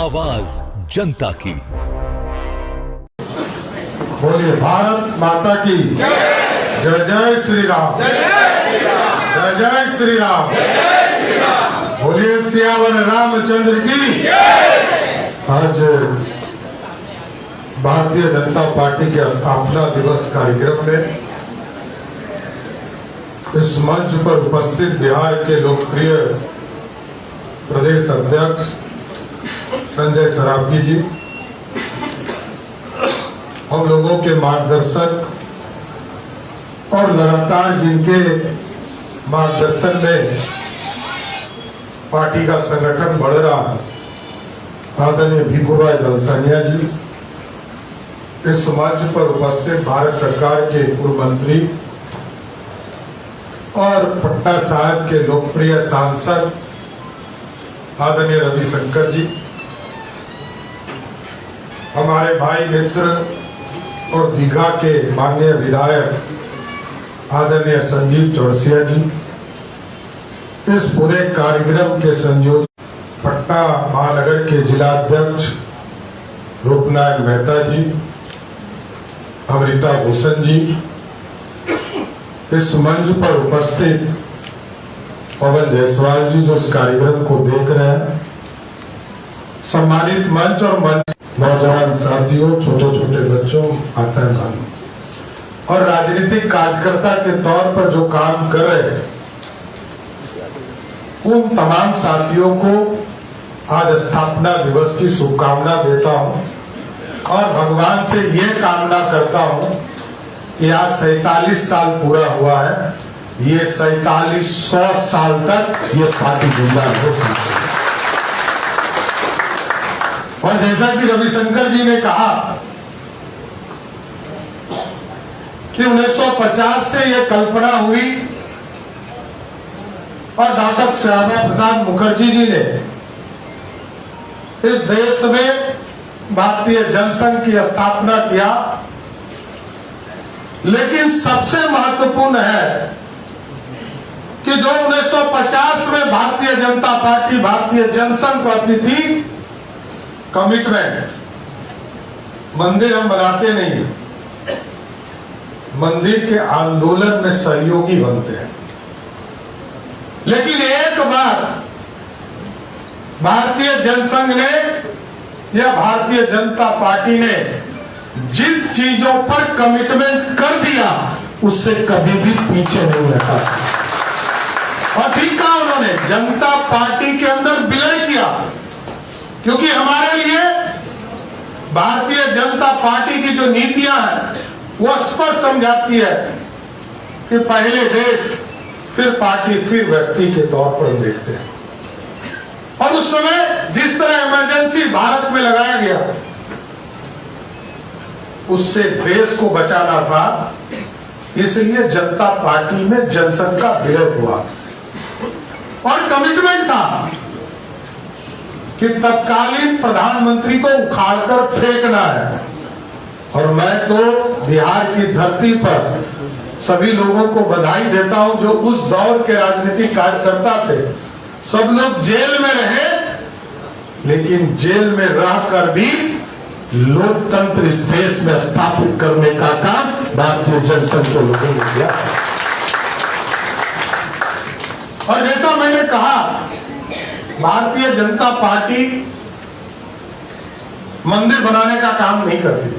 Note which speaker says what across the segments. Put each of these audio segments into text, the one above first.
Speaker 1: आवाज जनता की।
Speaker 2: बोलिए भारत माता की जय। जय जय श्री राम। जय जय श्री राम। बोलिए सियावर रामचंद्र की जय। आज भारतीय जनता पार्टी के स्थापना दिवस कार्यक्रम में इस मंच पर उपस्थित बिहार के लोकप्रिय प्रदेश अध्यक्ष संजय सरावगी जी, हम लोगों के मार्गदर्शक और लगातार जिनके मार्गदर्शन में पार्टी का संगठन बढ़ रहा है, आदरणीय भिखुभाई दलसानिया जी, इस मंच पर उपस्थित भारत सरकार के पूर्व मंत्री और पटना साहिब के लोकप्रिय सांसद आदरणीय रविशंकर जी, हमारे भाई मित्र और दीघा के माननीय विधायक आदरणीय संजीव चौरसिया जी, इस पूरे कार्यक्रम के संयोजक पटना महानगर के जिलाध्यक्ष रूपनारायण मेहता जी, अमृता भूषण जी, इस मंच पर उपस्थित पवन जायसवाल जी जो इस कार्यक्रम को देख रहे हैं, सम्मानित मंच और मंच नौजवान साथियों, छोटे छोटे बच्चों, माता बहनों और राजनीतिक कार्यकर्ता के तौर पर जो काम कर रहे हैं, उन तमाम साथियों को आज स्थापना दिवस की शुभकामना देता हूं और भगवान से ये कामना करता हूं कि आज 47 साल पूरा हुआ है, ये 4700 साल तक ये पार्टी जिंदा हो सकती है। और जैसा कि रविशंकर जी ने कहा कि 1950 से ये कल्पना हुई और डॉक्टर श्यामा प्रसाद मुखर्जी जी ने इस देश में भारतीय जनसंघ की स्थापना किया, लेकिन सबसे महत्वपूर्ण है कि जो 1950 में भारतीय जनता पार्टी भारतीय जनसंघ करती थी, कमिटमेंट, मंदिर हम बनाते नहीं, मंदिर के आंदोलन में सहयोगी बनते हैं। लेकिन एक बार भारतीय जनसंघ ने या भारतीय जनता पार्टी ने जिन चीजों पर कमिटमेंट कर दिया, उससे कभी भी पीछे नहीं हटा और ठीक कहा उन्होंने, जनता पार्टी के अंदर विलय किया, क्योंकि हमारे लिए भारतीय जनता पार्टी की जो नीतियां हैं वो स्पष्ट समझाती है कि पहले देश फिर पार्टी फिर व्यक्ति के तौर पर देखते हैं। और उस समय जिस तरह इमरजेंसी भारत में लगाया गया, उससे देश को बचाना था, इसलिए जनता पार्टी में जनसंघ का विलय हुआ और कमिटमेंट था कि तत्कालीन प्रधानमंत्री को उखाड़कर फेंकना है। और मैं तो बिहार की धरती पर सभी लोगों को बधाई देता हूं जो उस दौर के राजनीतिक कार्यकर्ता थे। सब लोग जेल में रहे, लेकिन जेल में रहकर भी लोकतंत्र इस देश में स्थापित करने का काम भारतीय जनसंघ के लोगों ने किया। और जैसा मैंने कहा, भारतीय जनता पार्टी मंदिर बनाने का काम नहीं करती।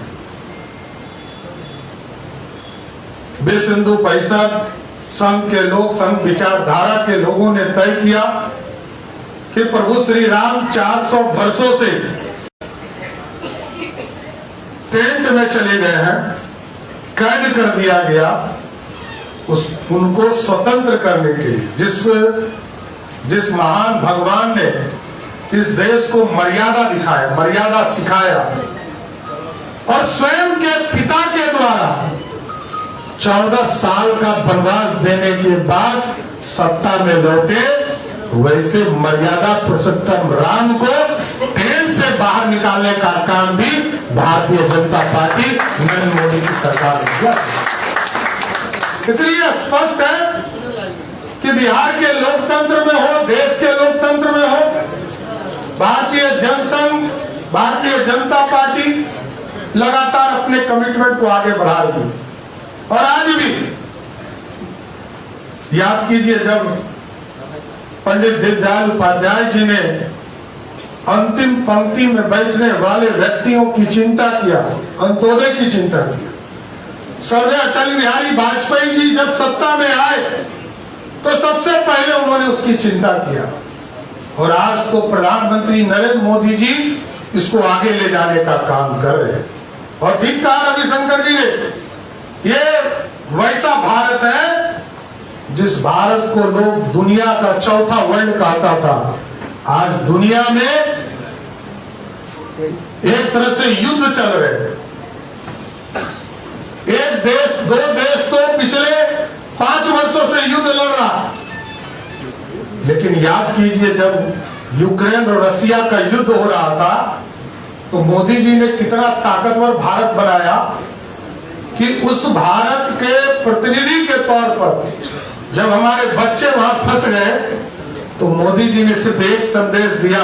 Speaker 2: विश्व हिंदू परिषद, संघ के लोग, संघ विचारधारा के लोगों ने तय किया कि प्रभु श्री राम 400 वर्षों से टेंट में चले गए हैं, कैद कर दिया गया, उनको स्वतंत्र करने के लिए जिस महान भगवान ने इस देश को मर्यादा दिखाया, मर्यादा सिखाया और स्वयं के पिता के द्वारा 14 साल का वनवास देने के बाद सत्ता में लौटे, वैसे मर्यादा पुरुषोत्तम राम को ट्रेन से बाहर निकालने का काम भी भारतीय जनता पार्टी नरेंद्र मोदी की सरकार ने किया। इसलिए स्पष्ट है कि बिहार के लोकतंत्र में हो, देश के लोकतंत्र में हो, भारतीय जनसंघ लगातार अपने कमिटमेंट को आगे बढ़ा रही है। और आज भी याद कीजिए, जब पंडित दीनदयाल उपाध्याय जी ने अंतिम पंक्ति में बैठने वाले व्यक्तियों की चिंता किया, अंत्योदय की चिंता की, स्वर्गीय अटल बिहारी वाजपेयी जी जब सत्ता में आए तो सबसे पहले उन्होंने उसकी चिंता किया। और आज तो प्रधानमंत्री नरेंद्र मोदी जी इसको आगे ले जाने का काम कर रहे हैं। और ठीक कहा रविशंकर जी ने, ये वैसा भारत है जिस भारत को लोग दुनिया का चौथा वर्ल्ड कहता था, आज दुनिया में एक तरह से युद्ध चल रहे हैं। एक देश, दो देश तो पिछले 5 वर्षों से युद्ध लड़ रहा। लेकिन याद कीजिए, जब यूक्रेन और रसिया का युद्ध हो रहा था तो मोदी जी ने कितना ताकतवर भारत बनाया कि उस भारत के प्रतिनिधि के तौर पर जब हमारे बच्चे वहां फंस गए तो मोदी जी ने सिर्फ एक संदेश दिया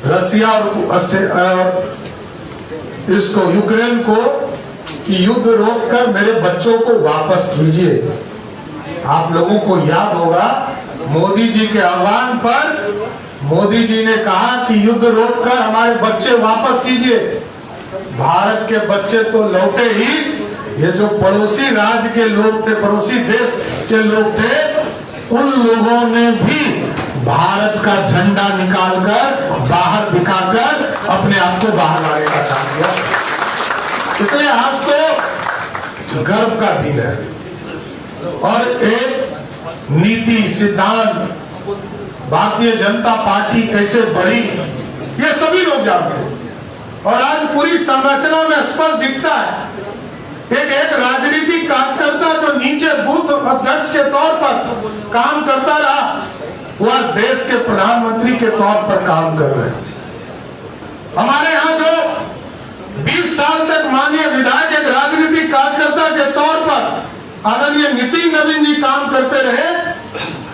Speaker 2: रसिया और इसको यूक्रेन को कि युद्ध रोककर मेरे बच्चों को वापस कीजिए। आप लोगों को याद होगा, मोदी जी के आह्वान पर मोदी जी ने कहा कि युद्ध रोककर हमारे बच्चे वापस कीजिए। भारत के बच्चे तो लौटे ही, ये जो पड़ोसी राज्य के लोग थे, पड़ोसी देश के लोग थे, उन लोगों ने भी भारत का झंडा निकालकर बाहर दिखाकर अपने आप को बाहर लाने का काम किया। इसलिए आज तो गर्व का दिन है। और एक नीति, सिद्धांत, भारतीय जनता पार्टी कैसे बढ़ी ये सभी लोग जानते हैं। और आज पूरी संरचना में स्पष्ट दिखता है, एक राजनीतिक कार्यकर्ता जो नीचे बूथ अध्यक्ष के तौर पर काम करता रहा, वह देश के प्रधानमंत्री के तौर पर काम कर रहे हैं। हमारे यहाँ जो 20 साल तक माननीय विधायक एक राजनीतिक कार्यकर्ता के तौर पर आदरणीय नितिन नवीन जी काम करते रहे,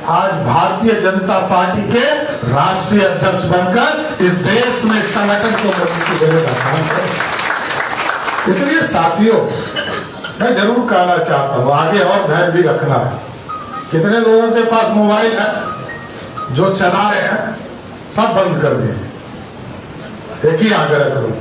Speaker 2: आज भारतीय जनता पार्टी के राष्ट्रीय अध्यक्ष बनकर इस देश में संगठन को मजबूती देने का काम करें। इसलिए साथियों, मैं जरूर कहना चाहता हूं, आगे और धैर्य भी रखना है। कितने लोगों के पास मोबाइल है जो चला रहे हैं, सब बंद कर दीजिए। एक ही आग्रह करूं,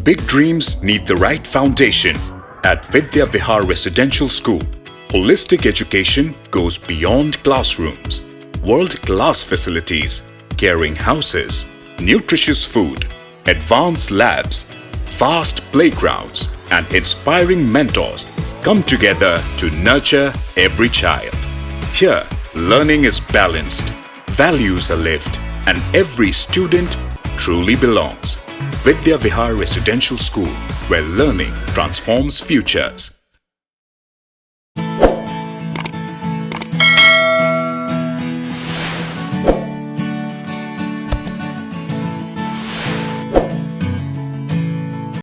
Speaker 1: Big dreams need the right foundation. At Vidya Vihar Residential School, holistic education goes beyond classrooms. World-class facilities, caring houses, nutritious food, advanced labs, vast playgrounds, and inspiring mentors come together to nurture every child. Here, learning is balanced, values are lived, and every student truly belongs. Vidya Vihar Residential School, where learning transforms futures.